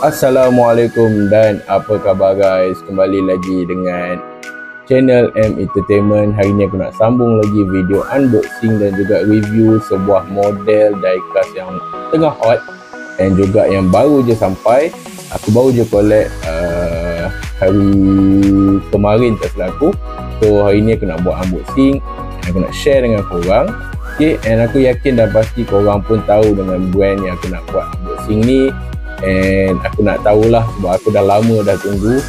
Assalamualaikum dan apa khabar guys. Kembali lagi dengan channel M Entertainment. Hari ni aku nak sambung lagi video unboxing dan juga review sebuah model diecast yang tengah hot dan juga yang baru je sampai. Aku baru je collect hari kemarin tak salah aku. So hari ni aku nak buat unboxing dan aku nak share dengan korang. Okay, and aku yakin dah pasti korang pun tahu dengan brand yang aku nak buat unboxing ni. And aku nak tahulah sebab aku dah lama dah tunggu,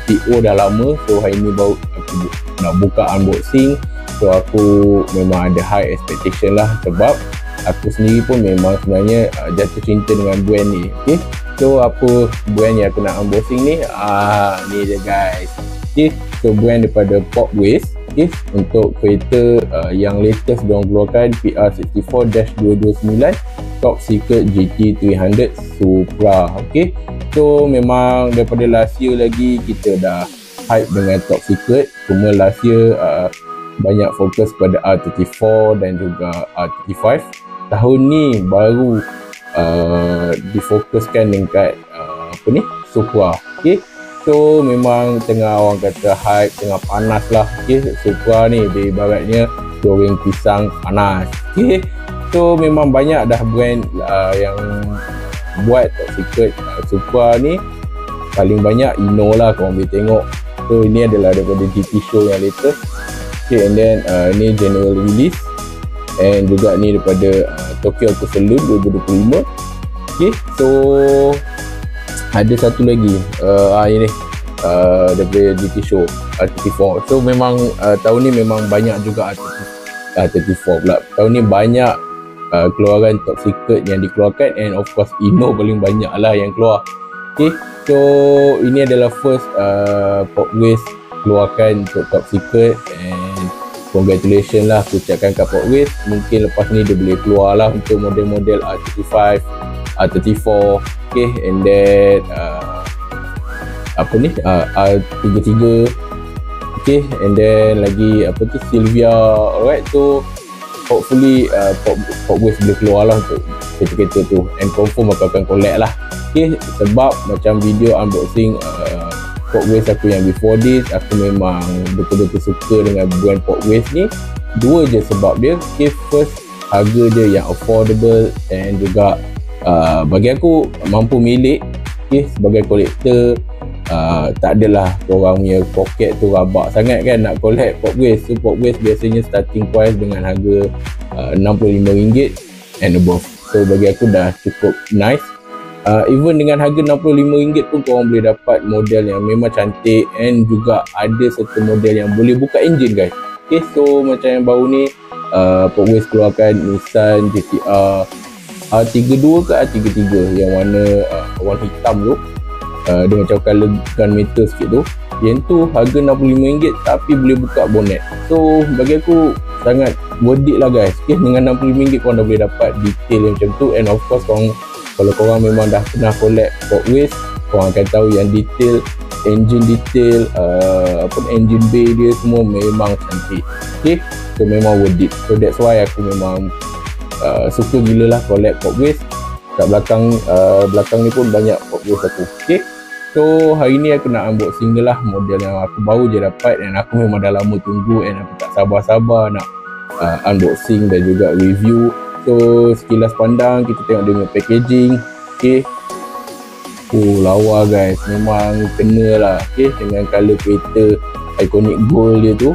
PO dah lama. So hari ni baru aku nak buka unboxing. So aku memang ada high expectation lah sebab aku sendiri pun memang sebenarnya jatuh cinta dengan brand ni. Okay, so apa brand yang aku nak unboxing ni? Ni dia guys. Okay, so brand daripada Pop Waste. Okay, untuk kereta yang latest diorang keluarkan, PR64-229 Top Secret GT300 Supra. Okay, so memang daripada last year lagi kita dah hype dengan Top Secret. Cuma last year banyak fokus pada R34 dan juga R35. Tahun ni baru difokuskan dekat Supra. Okay, so memang tengah orang kata hype, tengah panas lah. Okay, Supra ni dia ibaratnya goreng pisang panas. Okay, so memang banyak dah brand yang buat Top Secret. Supra ni paling banyak Ino lah korang boleh tengok. So ini adalah daripada GT show yang latest. Okay, and then ni general release. And juga ni daripada Tokyo Auto Saloon 2025. Okay, so ada satu lagi ini daripada GT show R34. So memang tahun ni memang banyak juga R34 pula. Tahun ni banyak keluaran Top Secret yang dikeluarkan, and of course Ino paling banyak lah yang keluar. Okay, so ini adalah first Pop Waste keluarkan untuk Top Secret, and congratulations lah aku ucapkan kat Pop Waste. Mungkin lepas ni dia boleh keluar lah untuk model-model R35, R34. Okay, and then R33. Okay, and then lagi Silvia. Alright, so hopefully Pop Waste boleh keluar lah untuk kereta-kereta tu, and confirm aku akan collect lah. Okay, sebab macam video unboxing Pop Waste aku yang before this, aku memang betul-betul suka dengan brand Pop Waste ni. Dua je sebab dia. Okay, first harga dia yang affordable, and juga bagi aku mampu milik. Okay, sebagai kolektor, tak adalah korang punya poket tu rabak sangat kan nak collect Pop Waste. So Pop Waste biasanya starting price dengan harga RM65 and above. So bagi aku dah cukup nice. Even dengan harga RM65 pun korang boleh dapat model yang memang cantik, and juga ada satu model yang boleh buka enjin guys. Okay, so macam yang baru ni Pop Waste keluarkan Nissan GT-R R32 ke R33 yang warna hitam tu. Dia macam colour gunmetal sikit tu. Yang tu harga RM65 tapi boleh buka bonnet. So bagi aku sangat worth it lah guys. Okay, dengan RM65 korang dah boleh dapat detail yang macam tu. And of course kalau korang memang dah pernah collect Pop Waste, korang akan tahu yang detail engine detail, engine bay dia semua memang cantik. Okay, so memang worth it. So that's why aku memang suka gila lah collect Pop Waste. Kat belakang ni pun banyak Pop Waste aku. Okay, so hari ni aku nak unboxing dia lah, model yang aku baru je dapat, dan aku memang dah lama tunggu, and aku tak sabar-sabar nak unboxing dan juga review. So sekilas pandang kita tengok dia punya packaging. Okay, lawa guys, memang kena lah. Okay, dengan colour kereta iconic gold dia tu,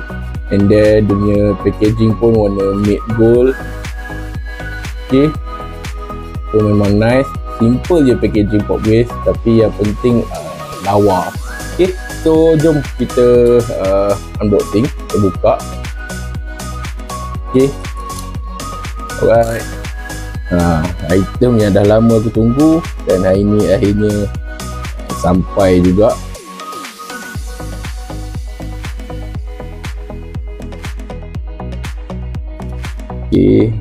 and then dia punya packaging pun warna matte gold. Okay, so memang nice. Simple je packaging Pop Waste, tapi yang penting lawa. Okay, so jom kita unboxing, kita buka. Okay, alright. Item yang dah lama aku tunggu, dan hari ni akhirnya sampai juga. Okay,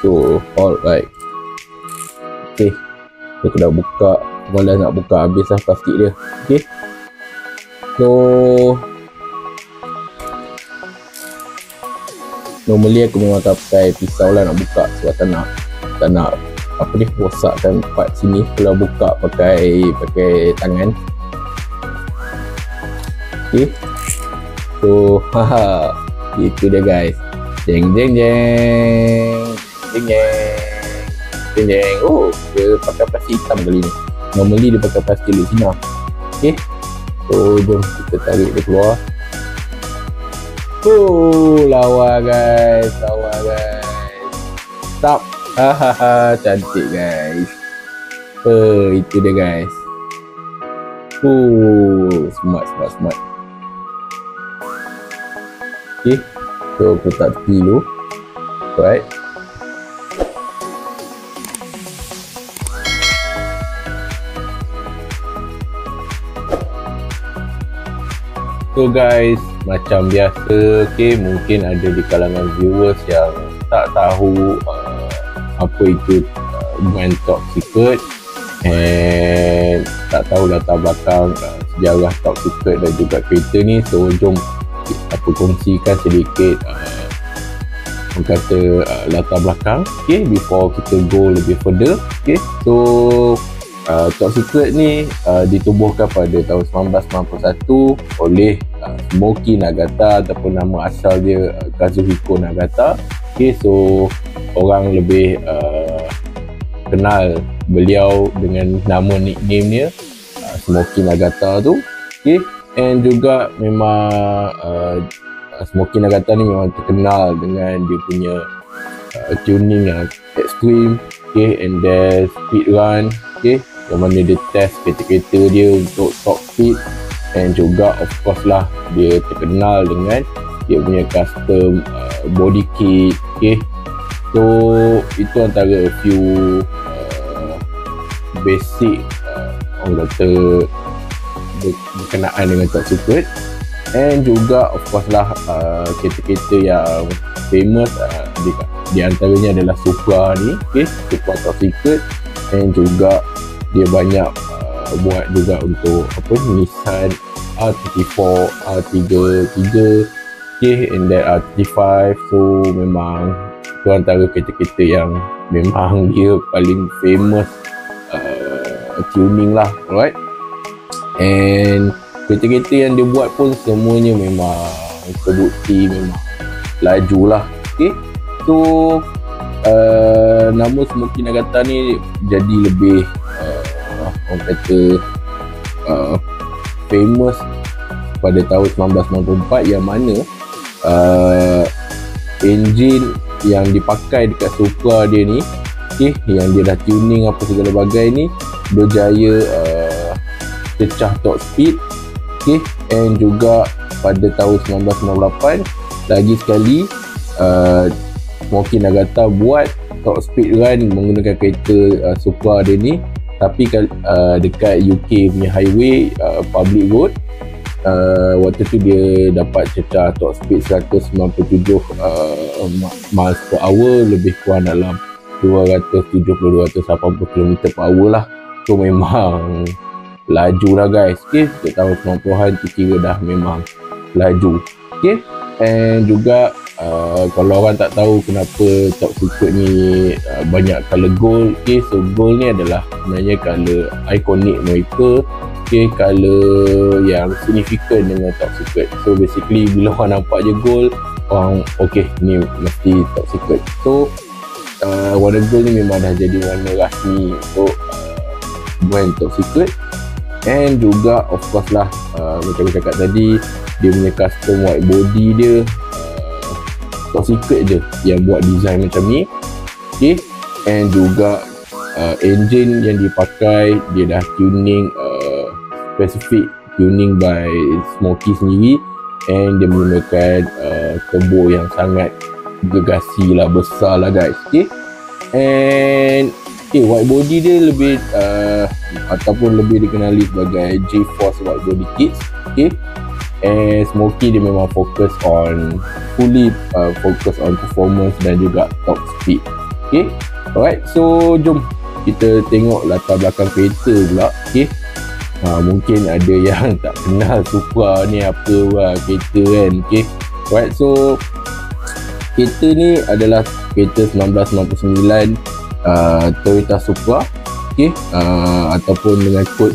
so alright. Okay, aku dah buka, malas nak buka habis lah plastik dia. Okay, so normally aku memang tak pakai pisau lah nak buka, sebab tak nak apa ni, rosakkan part sini kalau buka pakai tangan. Okay, so itu dia guys. Jeng jeng jeng jeng jeng jeng. Oh, dia pakai plastik hitam kali ni, normally dia pakai plastik Lucina. Okay, so jom kita tarik dia keluar. Lawa guys. Stop. Cantik guys. Itu dia guys. Smart. Okay, so aku tak tepi dulu. Right. So guys, macam biasa, okay, mungkin ada di kalangan viewers yang tak tahu apa itu brand Top Secret, and tak tahu latar belakang sejarah Top Secret dan juga kereta ni. So jom aku kongsikan sedikit kata latar belakang, okay, before kita go lebih further. Okay, so Top Secret ni ditubuhkan pada tahun 1991 oleh Smokey Nagata, ataupun nama asal dia Kazuhiko Nagata. Okay, so orang lebih kenal beliau dengan nama nickname dia Smokey Nagata tu. Okay, and juga memang Smokey Nagata ni memang terkenal dengan dia punya tuning yang ekstrim, okay, and then speed run, okay, yang mana dia test kereta-kereta dia untuk top speed, and juga of course lah dia terkenal dengan dia punya custom body kit. Okay, so itu antara a few basic orang kata berkenaan dengan Top Secret. And juga of course lah kereta-kereta yang famous di antaranya adalah Supra ni, okay, Supra Top Secret, and juga dia banyak buat juga untuk Nissan R34, R33, okay, and then R35. So memang itu antara kereta-kereta yang memang dia paling famous tuning lah, alright. And kereta-kereta yang dia buat pun semuanya memang terbukti memang laju lah. Okay, so nama Smokey Nagata ni jadi lebih orang kata famous pada tahun 1994, yang mana engine yang dipakai dekat Supra dia ni, okay, yang dia dah tuning apa segala bagai ni, berjaya pecah top speed, okay, and juga pada tahun 1998 lagi sekali Smokey Nagata buat top speed run menggunakan kereta Supra dia ni, tapi dekat UK punya highway, public road. Waktu tu dia dapat cecah top speed 197 miles per hour, lebih kurang dalam 270-280 km per hour lah. So memang laju lah guys. Okay, untuk tahun 90-an tu kira dah memang laju. Okay, and juga kalau orang tak tahu kenapa Top Secret ni banyak colour gold. Okay, so gold ni adalah sebenarnya colour ikonik mereka, okay, colour yang signifikan dengan Top Secret. So basically bila orang nampak je gold, orang okay, ni mesti Top Secret. So warna gold ni memang dah jadi warna rasmi untuk brand Top Secret. And juga of course lah macam aku cakap tadi, dia punya custom white body dia Top Secret je yang buat design macam ni. Okay, and juga engine yang dipakai dia dah tuning specific tuning by Smokey sendiri, and dia menggunakan turbo yang sangat gegasi lah, besar lah guys. Okay, and okay, white body dia lebih ataupun lebih dikenali sebagai J-Force white body kits. Okay, and Smokey dia memang fully fokus on performance dan juga top speed. Okay, alright, so jom kita tengok latar belakang kereta pula. Okay, mungkin ada yang tak kenal Supra ni apa kereta kan. Okay, alright, so kereta ni adalah kereta 1999 Toyota Supra, ataupun dengan kod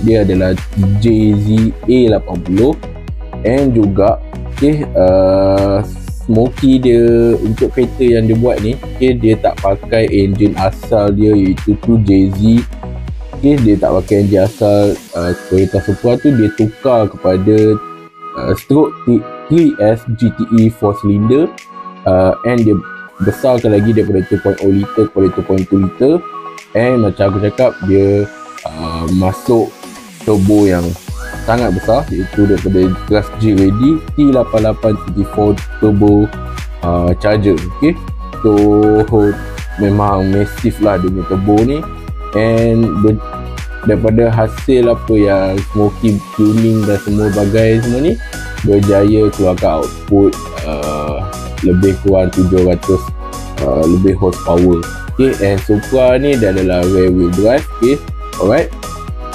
dia adalah JZA80. And juga Smoky dia untuk kereta yang dia buat ni, dia tak pakai enjin asal dia iaitu tu JZ. Dia tak pakai enjin asal Toyota Supra tu, dia tukar kepada stroke 3S GTE 4 cylinder, and dia besarkan lagi daripada 2.0 liter kepada 2.2 liter. And macam aku cakap, dia masuk turbo yang sangat besar, iaitu daripada kelas G ready T88 T4 turbo charger. So memang massive lah dia punya turbo ni. And daripada hasil apa yang Smoky tuning dan semua bagai semua ni, berjaya keluarkan output lebih kurang 700 lebih horsepower. And Supra ni dia adalah rear wheel drive. Alright.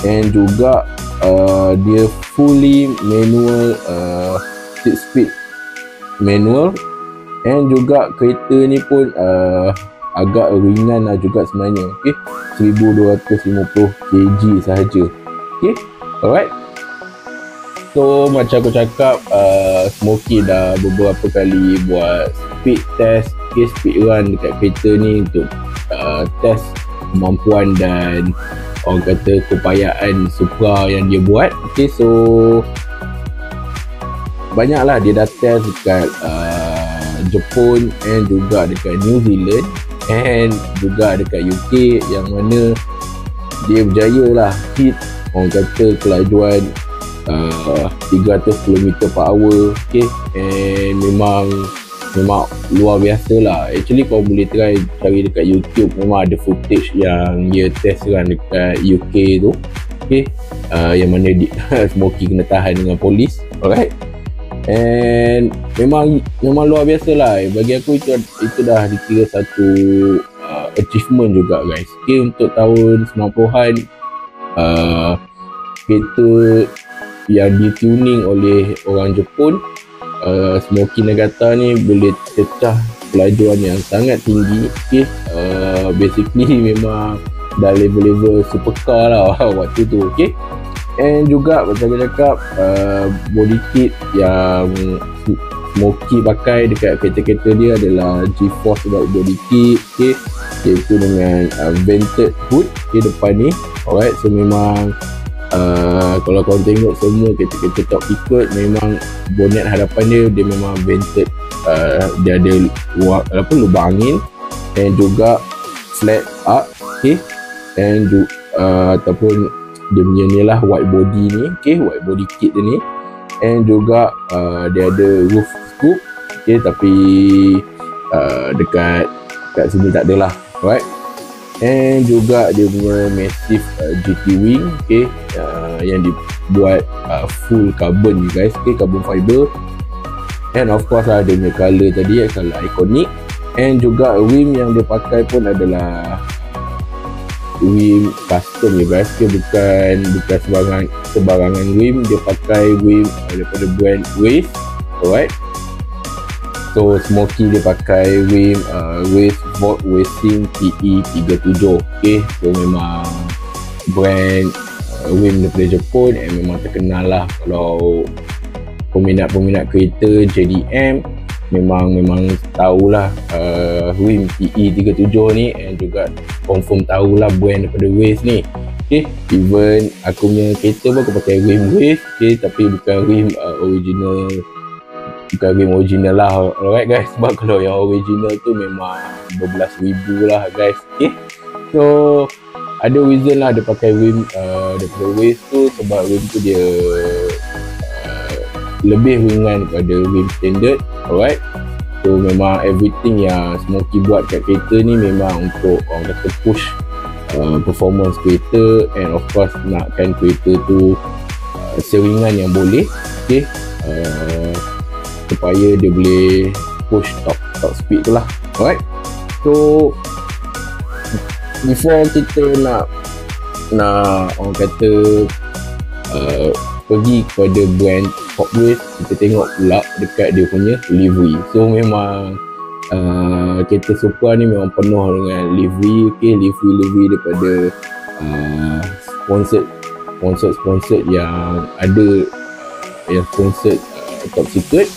And juga dia fully manual, 6 speed manual. And juga kereta ni pun agak ringan lah juga sebenarnya. 1250 kg sahaja. Alright. So macam aku cakap, Smoky dah beberapa kali buat speed test, speed run dekat kereta ni untuk test kemampuan dan orang kata keupayaan Supra yang dia buat. So banyaklah dia dah test dekat Jepun and juga dekat New Zealand and juga dekat UK, yang mana dia berjaya lah hit orang kata kelajuan 300 km/h. And memang luar biasa lah. Actually kau boleh try cari dekat YouTube, memang ada footage yang dia test run dekat UK tu. Yang mana Smoky kena tahan dengan polis. Alright. And memang luar biasa lah. Bagi aku itu dah dikira satu achievement juga guys. Untuk tahun 90-an, kereta yang dituning oleh orang Jepun, Smoky Nagata ni boleh cecah kelajuan yang sangat tinggi. Basically memang dah level-level supercar lah waktu tu. And juga macam saya cakap, body kit yang Smoky pakai dekat kereta-kereta dia adalah G-Force body kit, iaitu dengan vented hood depan ni. Alright. So memang kalau korang tengok semua kereta-kereta top secret, memang bonnet hadapan dia memang vented. Dia ada lubang angin, dan juga flat up, and ataupun dia punya ni lah white body ni, white body kit dia ni. And juga dia ada roof scoop, tapi dekat sini tak ada lah. Alright. And juga dia punya massive GT wing, yang dibuat full carbon guys, carbon fiber. And of course lah, dia punya colour tadi, colour iconic. And juga rim yang dia pakai pun adalah rim custom guys, bukan sebarangan rim. Dia pakai rim daripada brand Wave. Alright. So Smoky dia pakai rim Wave Volt Racing TE37. So memang brand rim daripada Jepun, and memang terkenal lah. Kalau peminat kereta JDM memang tahulah rim TE37 ni, and juga confirm tahulah brand daripada Wave ni. Even aku punya kereta pun aku pakai rim Wave, tapi bukan rim original lah. Alright guys, sebab kalau yang original tu memang berbelas ribu lah guys. So ada reason lah dia pakai rim daripada Wave tu, sebab rim tu dia lebih ringan daripada rim standard. Alright. So memang everything yang Smoky buat kat kereta ni memang untuk orang kata push performance kereta, and of course nakkan kereta tu seringan yang boleh, supaya dia boleh push top speed tu lah. Alright. So before kita nak orang kata pergi kepada brand Hot Wheels, kita tengok pula dekat dia punya livery. So memang kereta Supra ni memang penuh dengan livery. Okay, livery daripada sponsor yang ada, yang sponsor top secret.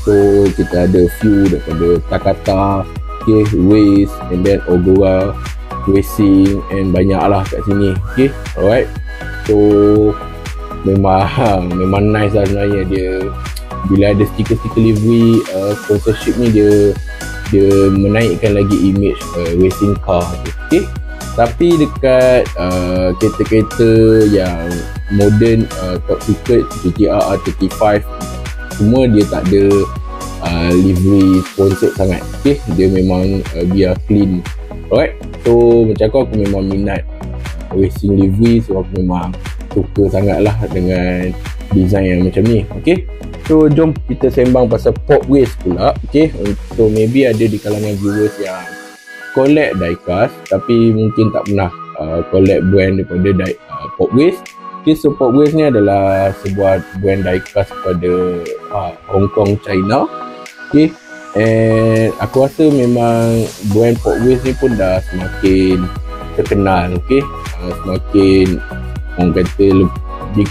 So kita ada few daripada Takata, okay, Waze, and then Ogura Racing, and banyak lah kat sini. Okay, alright. So memang nice lah sebenarnya. Dia bila ada stiker-stiker livery sponsorship ni, dia menaikkan lagi image racing car tu. Okay, tapi dekat kereta-kereta yang modern, top secret, GTR R35, semua dia tak ada livery sponsor sangat. Okay, dia memang biar clean. Alright, so macam aku memang minat racing livery, so aku memang suka sangat lah dengan design yang macam ni. Okay, so jom kita sembang pasal Pop Race pula. Okay, so maybe ada di kalangan viewers yang collect diecast tapi mungkin tak pernah collect brand daripada Pop Race. Okay, so Pop Race ni adalah sebuah brand diecast pada Hong Kong, China. Okay, and aku rasa memang brand Pop Race ni pun dah semakin terkenal. Okay, semakin orang kata lebih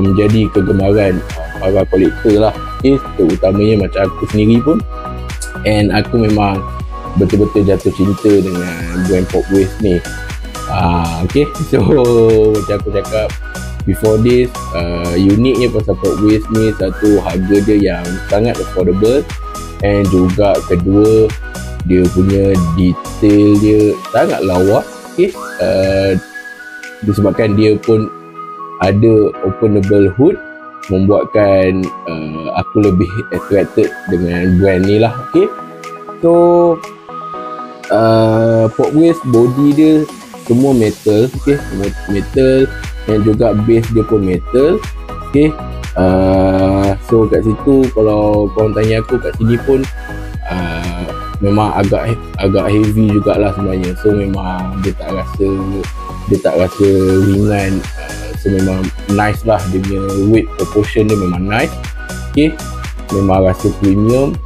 menjadi kegemaran para kolektor lah. Okay, terutamanya macam aku sendiri pun, and aku memang betul-betul jatuh cinta dengan brand Pop Race ni. Okay, so macam aku cakap before this, uniknya pasal Pop Race ni, satu, harga dia yang sangat affordable, and juga kedua, dia punya detail dia sangat lawa. Okay, disebabkan dia pun ada openable hood, membuatkan aku lebih attracted dengan brand ni lah. Okay, so Pop Race body dia semua metal. Okay, semua metal, dan juga base dia pun metal. Okay, so kat situ kalau korang tanya aku, kat sini pun memang agak heavy jugalah sebenarnya. So memang dia tak rasa ringan. So memang nice lah, dia punya weight proportion dia memang nice. Okay, memang rasa premium.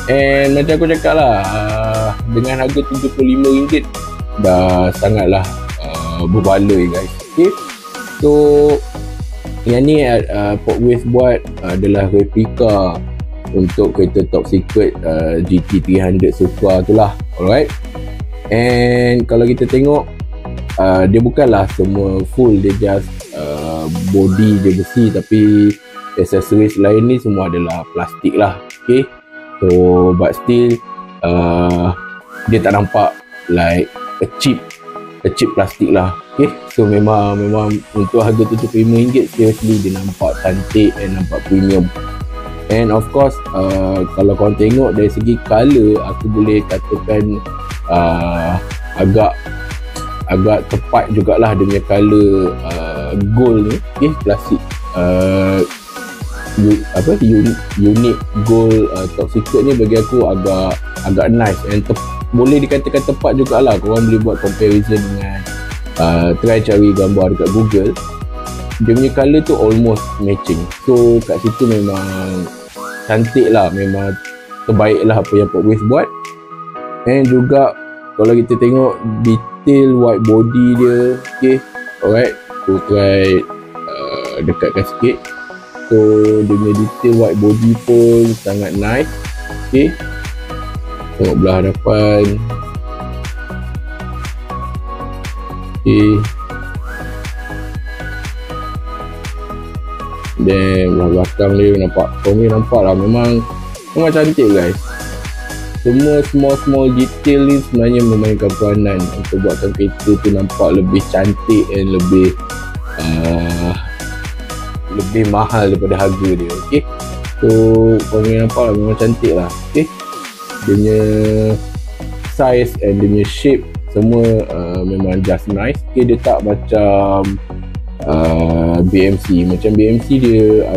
And macam aku cakap lah, dengan harga RM75 dah sangatlah berbaloi guys. Okay, so yang ni Pop Race buat adalah replika untuk kereta top secret GT300 Supra tu lah. Alright, and kalau kita tengok, dia bukanlah semua full, dia just body je besi, tapi accessories lain ni semua adalah plastik lah. Okay, so but still dia tak nampak like a cheap plastik lah. Okay, so memang untuk harga RM75, seriously dia nampak cantik dan nampak premium. And of course, kalau korang tengok dari segi colour, aku boleh katakan agak tepat jugalah dia punya colour gold ni. Okay, klasik unique gold top secret ni bagi aku agak nice, and boleh dikatakan tepat jugalah. Korang boleh buat comparison dengan try cari gambar dekat Google, dia punya colour tu almost matching. So kat situ memang cantik lah, memang terbaik lah apa yang Pop Race buat. And juga kalau kita tengok detail white body dia, okay, alright, aku try dekatkan sikit. So dia punya detail white body pun sangat nice. Okay, tengok belah hadapan. Okay, then belah belakang dia nampak, nampak lah memang cantik guys. Semua small detail ni sebenarnya memainkan peranan untuk buatkan kereta tu nampak lebih cantik dan lebih mahal daripada harga dia. Okay, so korang nampak lah memang cantik lah. Okay, dia punya size and dia punya shape semua memang just nice. Okay, dia tak macam BMC. Macam BMC dia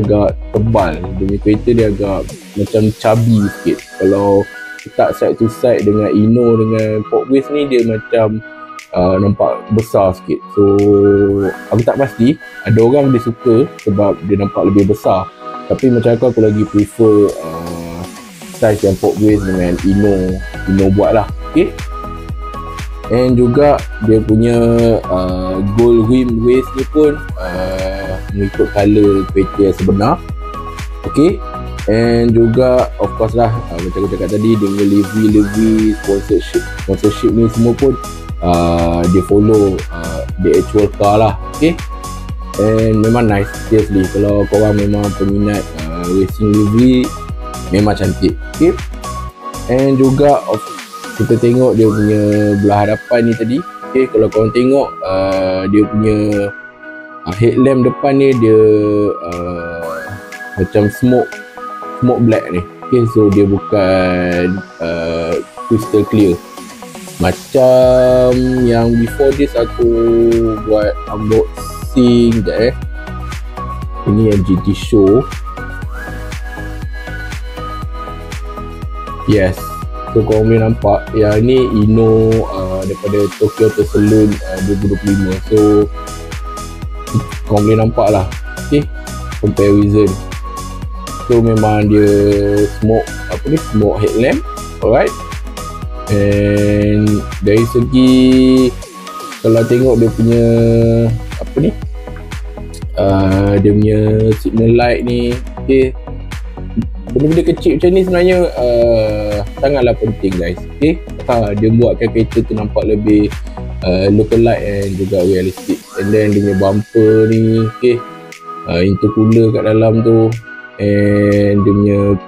agak tebal. Dia punya kereta dia agak macam chubby sikit. Kalau letak side to side dengan Ino dengan Pop Race ni, dia macam nampak besar sikit. So aku tak pasti, ada orang dia suka sebab dia nampak lebih besar, tapi macam aku lagi prefer size yang Portways dengan Ino buat lah. Okay, and juga dia punya gold rim waist ni pun mengikut color kereta yang sebenar. Okay, and juga of course lah, macam aku cakap tadi, dia punya livery sponsorship ni semua pun dia follow the actual car lah. Okay, and memang nice, seriously, kalau korang memang peminat racing livery, memang cantik. Okay, and juga kita tengok dia punya belah hadapan ni tadi. Okay, kalau korang tengok dia punya headlamp depan ni dia macam smoke black ni. Okay, so dia bukan crystal clear macam yang before this aku buat unboxing sekejap. Ini yang GT Show. Yes, so korang boleh nampak yang ni Ino daripada Tokyo Auto Saloon 2025. So korang boleh nampak lah, okay, comparison. So memang dia smoke headlamp, alright. And dari segi kalau tengok dia punya dia punya signal light ni, okay, benda-benda kecil macam ni sebenarnya sangatlah penting, guys. Okay, dia buatkan kereta tu nampak lebih lookalike and juga realistic. And then dia punya bumper ni, okay, intercooler kat dalam tu, and dia punya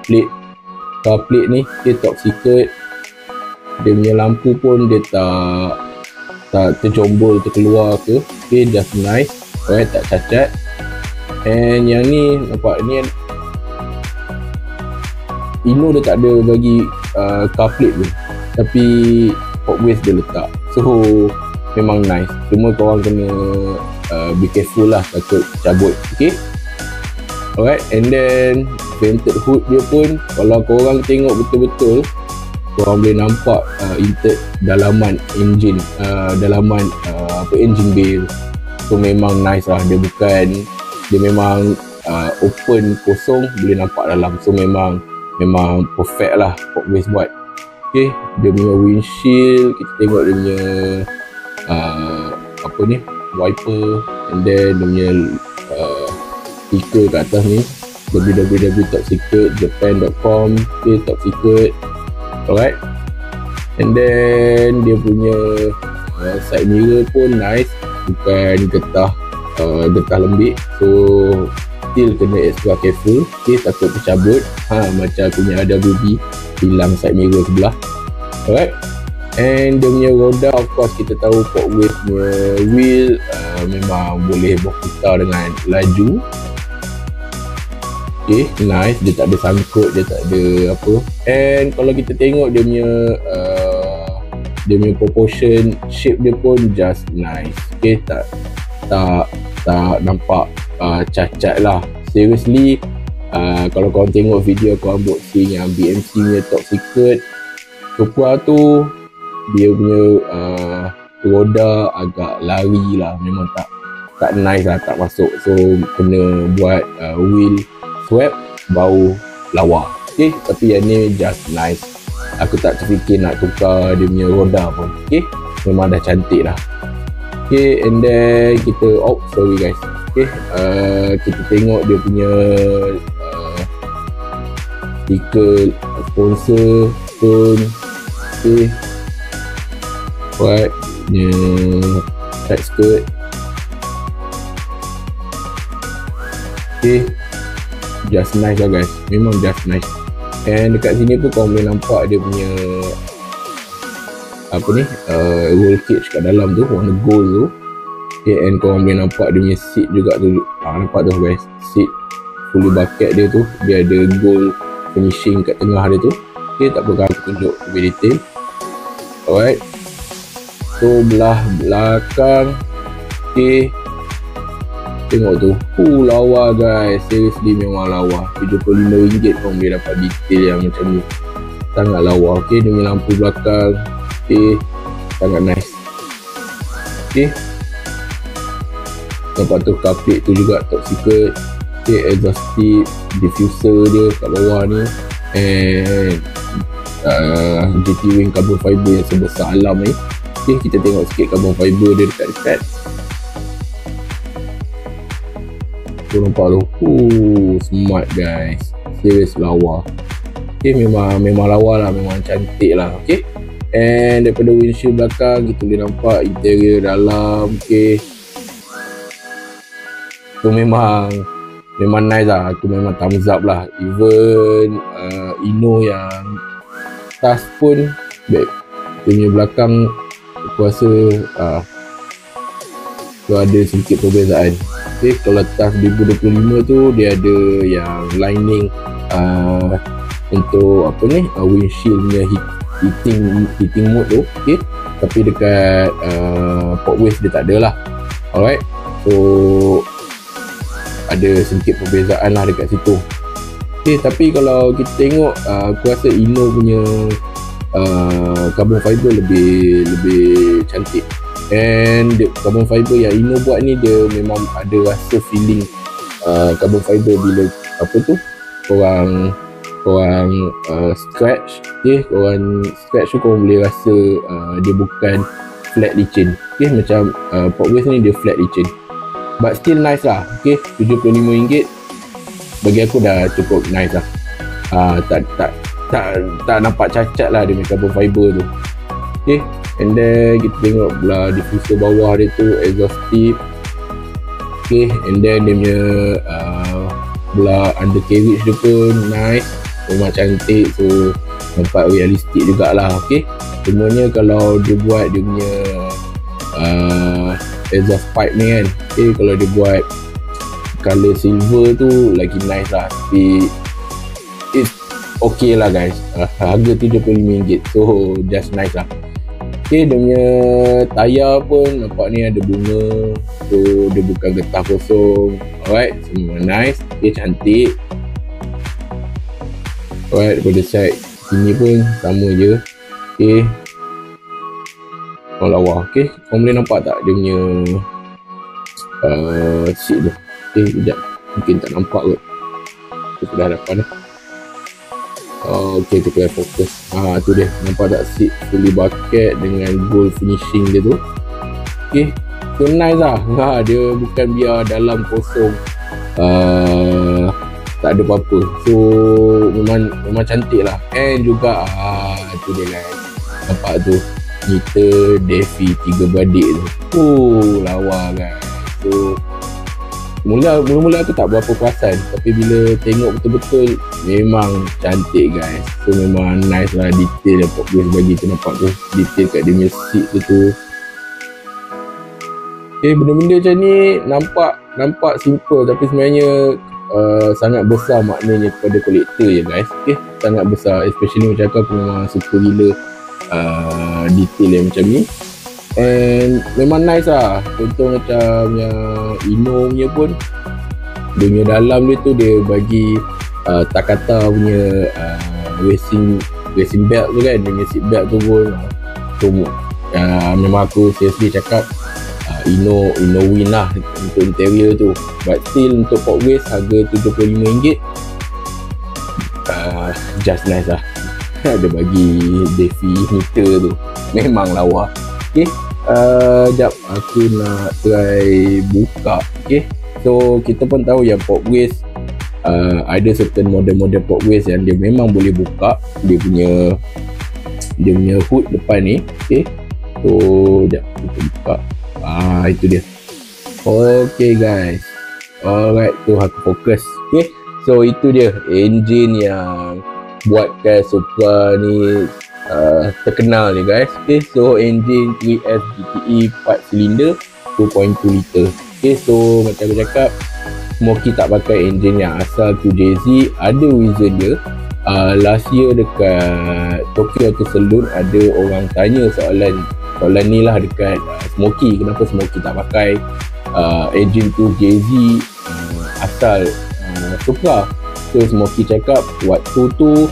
car plate ni, okay, top secret. Dia punya lampu pun dia tak tercombol terkeluar ke, okay, just nice, alright, tak cacat. And yang ni nampak ni Ino dia tak ada bagi car plate tu, tapi Portways dia letak. So memang nice, cuma korang kena be careful lah, takut cabut. Okay, alright. And then vented hood dia pun, kalau korang tengok betul-betul, korang boleh nampak dalaman engine, engine bay. So memang nice lah, dia memang open, kosong, boleh nampak dalam. So memang perfect lah Portways buat. Okay, dia punya windshield, kita tengok dia punya wiper, and then dia punya stiker kat atas ni, www.topsecretjapan.com. okay, top secret, alright. And then dia punya side mirror pun nice, bukan getah lembik, so still kena extra careful. Okay, takut tercabut, macam punya AWB hilang side mirror sebelah, alright. And dia punya roda, of course kita tahu Portways punya wheel memang boleh berputar dengan laju. Okay, nice, dia tak ada sangkut, dia tak ada apa. And kalau kita tengok dia punya proportion, shape dia pun just nice. Okay, tak nampak cacat lah. Seriously, kalau korang tengok video aku unboxing yang BMC punya top secret Supra tu, dia punya roda agak lari lah, memang tak nice lah, tak masuk. So kena buat wheel swap baru lawa. Okay, tapi yang ni just nice, aku tak terfikir nak tukar dia punya roda pun. Okay, memang dah cantik lah. Okay, and then kita sorry guys. Okay, kita tengok dia punya stiker sponsor pun. Okay, buat punya side skirt. Okay, just nice lah guys, memang just nice. And dekat sini pun korang boleh nampak dia punya roll cage kat dalam tu, warna gold tu. Okay, and korang boleh nampak dia punya seat juga tu. Nampak tu guys, seat fully bucket dia tu, dia ada gold finishing kat tengah dia tu. Okay, tak perlu aku tunjuk lebih detail. Alright, so belah belakang, okay, tengok tu, lawa guys, seriously memang lawa. RM75 korang boleh dapat detail yang macam ni, sangat lawa. Okay, dia punya lampu belakang, okay, sangat nice. Okay, nampak tu carpet tu juga top secret. Okay, exhaust tip, diffuser dia kat bawah ni, and GT wing carbon fiber yang sebesar alam ni. Okay, kita tengok sikit carbon fiber dia dekat-dekat. Tu nampak tu, smart guys, serius lawa. Okay, memang lawa lah, memang cantik lah. Okay, and daripada windshield belakang kita boleh nampak interior dalam. Okay, tu memang nice lah, aku memang thumbs up lah. Even Ino yang tas pun baik, dia punya belakang aku rasa tu ada sedikit perbezaan. Okay, kalau tas 2025 tu dia ada yang lining untuk apa ni, windshield punya heating mode tu. Okay, tapi dekat Portways dia tak ada lah. Alright, so ada sedikit perbezaan lah dekat situ. Okay, tapi kalau kita tengok aku rasa Ino punya carbon fiber lebih cantik. And carbon fiber yang Ino buat ni, dia memang ada rasa feeling carbon fiber bila apa tu korang scratch. Okay, korang scratch tu korang boleh rasa dia bukan flat licin. Okay, macam Portways ni dia flat licin, but still nice lah. Okay, RM75 bagi aku dah cukup nice lah. Tak nampak cacat lah dia punya carbon fiber tu. Okay, and then kita tengok belah diffuser bawah dia tu, exhaust tip. Okay, and then dia punya belah undercarriage dia pun nice, memang cantik, so nampak realistik jugalah. Okay, semuanya kalau dia buat dia punya exhaust pipe ni kan, okay, kalau dia buat color silver tu lagi nice lah. Tapi it's okay lah guys, harga RM75, so just nice lah. Okay, dia punya tayar pun nampak ni ada bunga, so dia bukan getah kosong. Alright, semua nice. Okay, cantik. Alright, daripada side sini pun sama je. Okay, lawa. Okay, korang boleh nampak tak dia punya seat tu. Okay, sekejap, mungkin tak nampak kot. Kita dah hadapan dah. Okay, kita akan fokus. Tu dia, nampak tak seat fully bucket dengan gold finishing dia tu. Okay, so nice lah. Dia bukan biar dalam kosong, tak ada apa-apa. So memang cantik lah. And juga tu dia guys, nampak tu meter Defi 3 beradik tu. Lawa guys. So mula-mula aku tak berapa perasan, tapi bila tengok betul-betul memang cantik guys. So memang nice lah detail yang Portways bagi tu. Nampak tu detail kat dia punya seat tu. Okay, benda-benda macam ni nampak simple, tapi sebenarnya sangat besar maknanya kepada kolektor je guys. Okay, sangat besar, especially macam aku memang suka gila detail yang macam ni. And memang nice lah. Contoh macam yang Ino punya pun, dia punya dalam dia tu dia bagi Takata punya racing belt tu kan, dia punya seat belt tu pun. So memang aku seriously cakap Ino win lah untuk interior tu. But still untuk Portways harga RM75 just nice lah. Dia bagi Defi meter tu memang lawa. Okay, jap aku nak try buka. Okay, so kita pun tahu yang Portways ada certain model-model Portways yang dia memang boleh buka dia punya hood depan ni. Okay, so jap kita buka. Itu dia. Okay guys, alright, tu aku fokus. Okay, so itu dia engine yang buatkan Supra ni terkenal ni guys. Okay, so engine 3S GTE 4 silinder 2.2 liter. Okay, so macam aku cakap, Smoky tak pakai engine yang asal 2JZ. Ada reason dia. Last year dekat Tokyo Auto Saloon ada orang tanya soalan ni lah dekat Smoky, kenapa Smoky tak pakai engine 2JZ asal Supra. So Smoky cakap waktu tu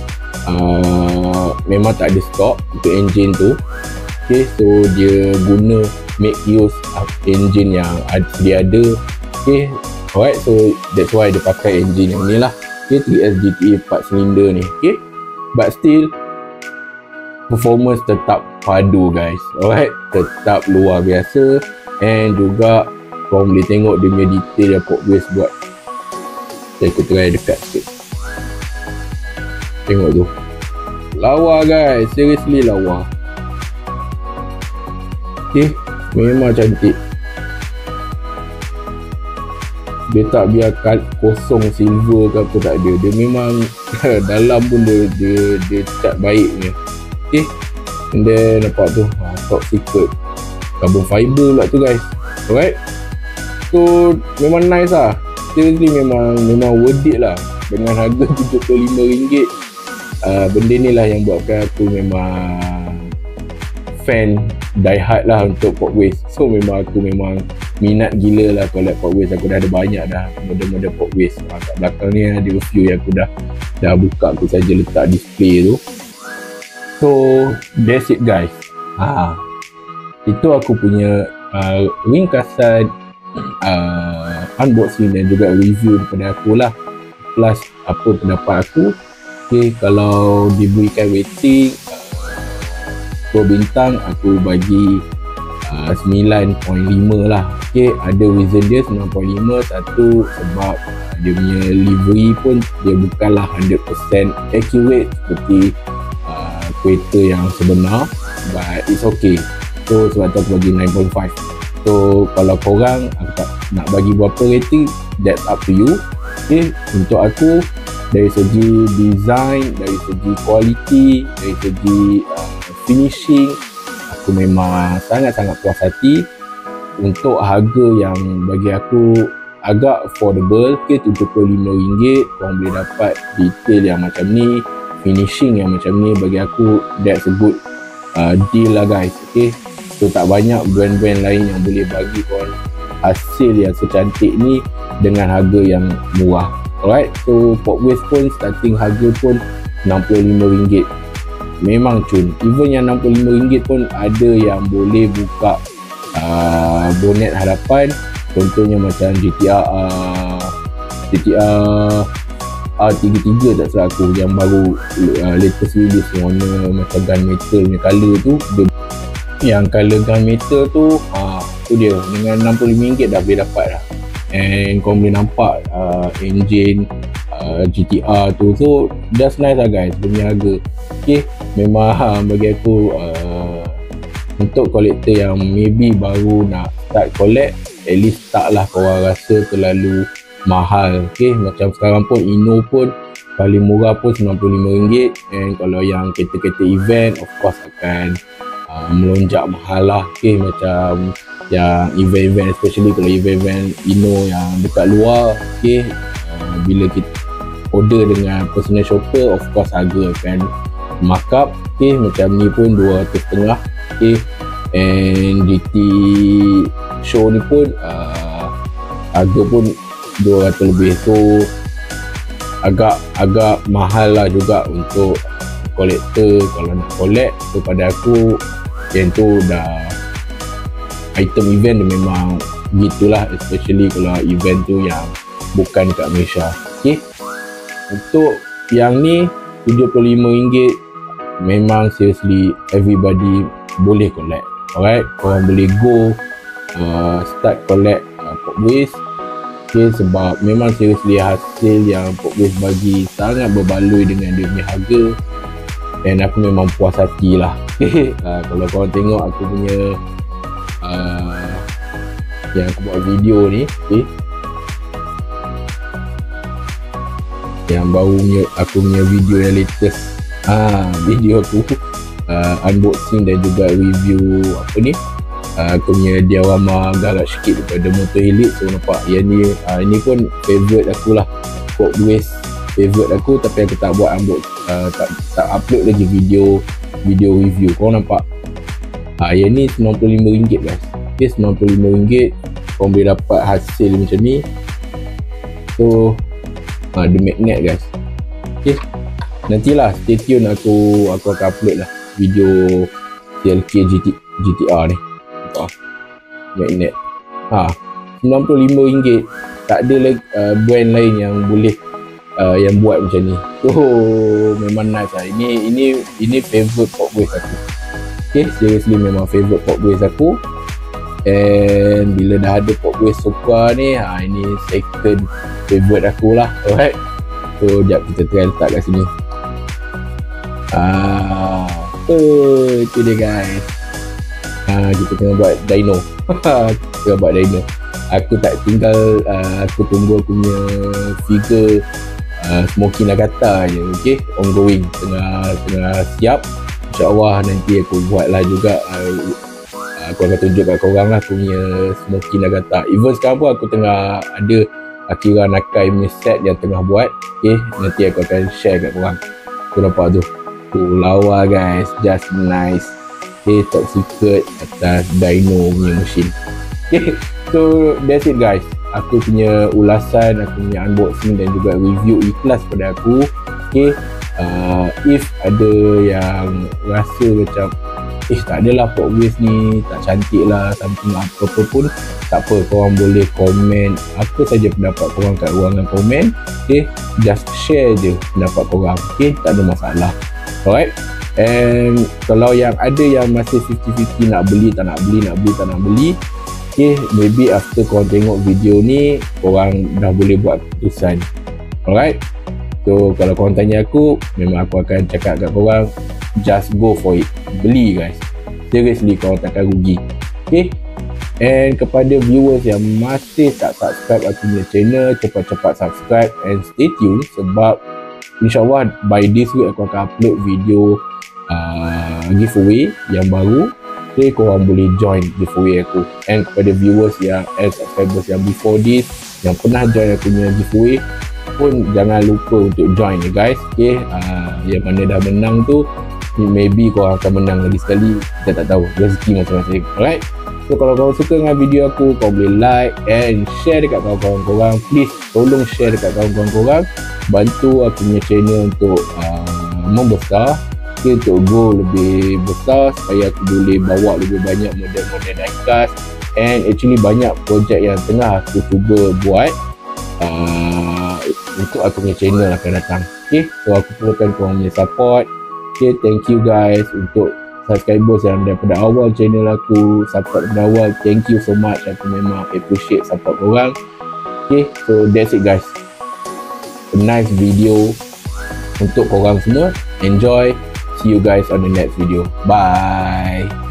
memang tak ada stok untuk engine tu. Okay, so dia guna make use of engine yang dia ada. Okay, alright, so that's why dia pakai engine yang ni lah. Okay, 3S GTE 4 silinder ni. Okay, but still performance tetap padu guys. Alright, tetap luar biasa. And juga korang boleh tengok dia punya detail yang Portways buat. Saya ikut try dekat sikit. Tengok tu, lawa guys, seriously lawa. Okay, memang cantik. Dia tak biarkan kosong silver ke apa, tak ada. Dia memang dalam pun dia cat baik ni. Okay, and then nampak tu top secret carbon fiber pula tu guys. Alright, so memang nice lah. Seriously memang worth it lah. Dengan harga RM75, benda ni lah yang buatkan aku memang fan die hard lah untuk Portways. So memang aku minat gila lah collect Portways. Aku dah ada banyak dah model-model Portways. Kat belakang ni ada few yang aku dah buka, aku saja letak display tu. So that's it guys. Itu aku punya ringkasan unboxing dan juga review daripada aku lah, plus apa pendapat aku. Okay, kalau diberikan rating 10 bintang, aku bagi 9.5 lah. Okay, ada reason dia 9.5. Satu, sebab dia punya livery pun dia bukanlah 100% accurate seperti kereta yang sebenar, but it's okay. So sebab tu aku bagi 9.5. So kalau korang aku tak nak bagi berapa rating, that's up to you. Okay, untuk aku dari segi design, dari segi quality, dari segi finishing, aku memang sangat-sangat puas hati. Untuk harga yang bagi aku agak affordable, okay, RM75, korang boleh dapat detail yang macam ni, finishing yang macam ni. Bagi aku that's a good deal lah guys. Okay, so tak banyak brand-brand lain yang boleh bagi korang hasil yang secantik ni dengan harga yang murah. Alright, so Portways pun starting harga pun RM65. Memang cun, even yang RM65 pun ada yang boleh buka bonet hadapan. Contohnya macam GTR R33 tak salah aku, yang baru latest release, warna macam gunmetal punya colour tu. Yang colour gunmetal tu tu dia dengan RM65 dah boleh dapat dah. And kau boleh nampak engine GTR tu. So just nice lah guys punya harga. Okay, memang bagi aku untuk kolektor yang maybe baru nak start collect, at least taklah korang rasa terlalu mahal. Okay, macam sekarang pun Inno pun paling murah pun RM95. And kalau yang kereta-kereta event, of course akan melonjak mahal lah. Okay, macam yang event-event, especially kalau event-event Inno yang dekat luar. Okay, bila kita order dengan personal shopper, of course harga akan markup. Okay, macam ni pun 250. Okay, and GT show ni pun harga pun 200 lebih. So agak mahal lah juga untuk kolektor kalau nak collect. So pada aku yang tu dah item event dia memang gitulah, especially kalau event tu yang bukan kat Malaysia. Okay, untuk yang ni RM75 memang seriously everybody boleh collect. Alright, korang boleh go start collect Portways. Okay, sebab memang seriously hasil yang Portways bagi sangat berbaloi dengan dia punya harga. Dan aku memang puas hati lah. Okay, kalau korang tengok aku punya yang aku buat video ni, okay, yang baru aku punya video yang latest, video aku unboxing dan juga review apa ni, aku punya diorama garage kit daripada Motor Helix. So nampak yang ni, ini pun favourite aku lah, Portways favourite aku, tapi aku tak buat unbox, tak upload lagi video review. Korang nampak yang ni RM95 guys. Okay, RM95 korang boleh dapat hasil macam ni. So the magnet guys. Okay, nantilah stay tune, aku akan upload lah video CLK GTR ni. Magnet. RM95. Tak ada lagi brand lain yang boleh yang buat macam ni. Memang nice lah. Ini favorite pop waist aku. Okay, seriously memang favorite pop waist aku. And bila dah ada pop waist Supra ni, ini second favorite aku lah. Alright. So, sekejap kita try letak kat sini. Itu dia guys. Kita tengah buat dyno. Tengah buat dyno. Aku tak tinggal, aku tunggu aku punya figure Smoky Nagata je. Okay, ongoing, tengah siap. InsyaAllah nanti aku buat lah juga. Aku akan tunjuk kat korang lah aku punya Smoky Nagata. Even sekarang pun aku tengah ada Akira Nakai punya set yang tengah buat. Okay, nanti aku akan share kat korang. Tu nampak tu. Lawa guys, just nice. Okay, top secret atas dyno punya mesin. Okay, so that's it guys. Aku punya ulasan, aku punya unboxing dan juga review ikhlas pada aku. Okay, if ada yang rasa macam tak adalah pop waist ni, tak cantik lah, something apa-apa pun, tak apa, korang boleh komen apa saja pendapat korang kat ruangan komen. Okay, just share je pendapat korang. Okay, tak ada masalah. Alright. And kalau yang ada yang masih 50-50 nak beli, tak nak beli, nak beli, tak nak beli, okay, maybe after korang tengok video ni, korang dah boleh buat keputusan. Alright. So kalau korang tanya aku, memang aku akan cakap kat korang, just go for it. Beli guys. Seriously, korang takkan rugi. Okay. And kepada viewers yang masih tak subscribe aku punya channel, cepat-cepat subscribe and stay tune, sebab InsyaAllah by this week aku akan upload video giveaway yang baru. Okay, korang boleh join giveaway aku. And kepada viewers yang subscribers yang before this, yang pernah join aku punya giveaway pun, jangan lupa untuk join ya guys. Okay, yang mana dah menang tu, maybe korang akan menang lagi sekali, kita tak tahu, rezeki masing-masing. Alright. So kalau korang suka dengan video aku, korang boleh like and share dekat kawan-kawan korang. Please tolong share dekat kawan-kawan korang, bantu aku punya channel untuk membesar, okay, untuk go lebih besar, supaya aku boleh bawa lebih banyak model-model diecast. And actually banyak projek yang tengah aku cuba buat untuk aku punya channel akan datang. Okay, so aku perlukan korang punya support. Okay, thank you guys untuk subscribers yang daripada awal channel aku, support daripada awal. Thank you so much. Aku memang appreciate support korang. Okay, so that's it guys. A nice video untuk korang semua. Enjoy. See you guys on the next video. Bye.